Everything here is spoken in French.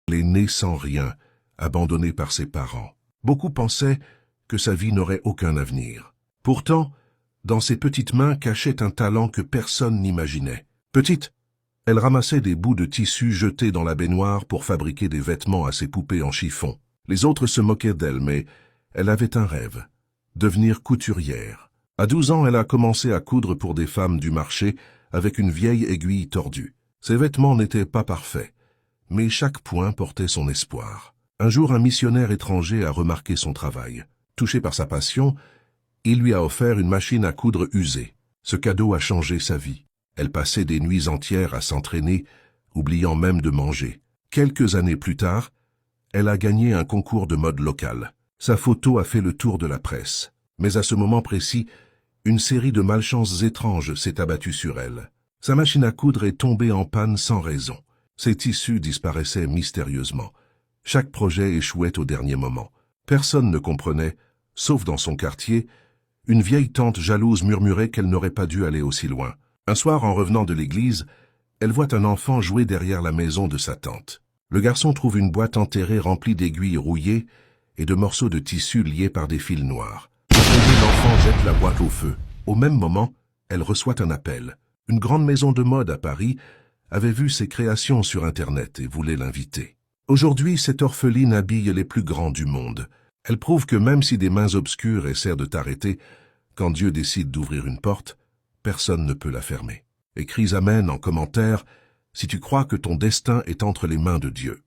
Elle est née sans rien, abandonnée par ses parents. Beaucoup pensaient que sa vie n'aurait aucun avenir. Pourtant, dans ses petites mains cachait un talent que personne n'imaginait. Petite, elle ramassait des bouts de tissu jetés dans la baignoire pour fabriquer des vêtements à ses poupées en chiffon. Les autres se moquaient d'elle, mais elle avait un rêve, devenir couturière. À 12 ans, elle a commencé à coudre pour des femmes du marché avec une vieille aiguille tordue. Ses vêtements n'étaient pas parfaits, mais chaque point portait son espoir. Un jour, un missionnaire étranger a remarqué son travail. Touché par sa passion, il lui a offert une machine à coudre usée. Ce cadeau a changé sa vie. Elle passait des nuits entières à s'entraîner, oubliant même de manger. Quelques années plus tard, elle a gagné un concours de mode local. Sa photo a fait le tour de la presse. Mais à ce moment précis, une série de malchances étranges s'est abattue sur elle. Sa machine à coudre est tombée en panne sans raison. Ses tissus disparaissaient mystérieusement. Chaque projet échouait au dernier moment. Personne ne comprenait, sauf dans son quartier, une vieille tante jalouse murmurait qu'elle n'aurait pas dû aller aussi loin. Un soir, en revenant de l'église, elle voit un enfant jouer derrière la maison de sa tante. Le garçon trouve une boîte enterrée remplie d'aiguilles rouillées et de morceaux de tissu liés par des fils noirs. L'enfant jette la boîte au feu. Au même moment, elle reçoit un appel. Une grande maison de mode à Paris avait vu ses créations sur Internet et voulait l'inviter. Aujourd'hui, cette orpheline habille les plus grands du monde. Elle prouve que même si des mains obscures essaient de t'arrêter, quand Dieu décide d'ouvrir une porte, personne ne peut la fermer. Écris Amen en commentaire si tu crois que ton destin est entre les mains de Dieu.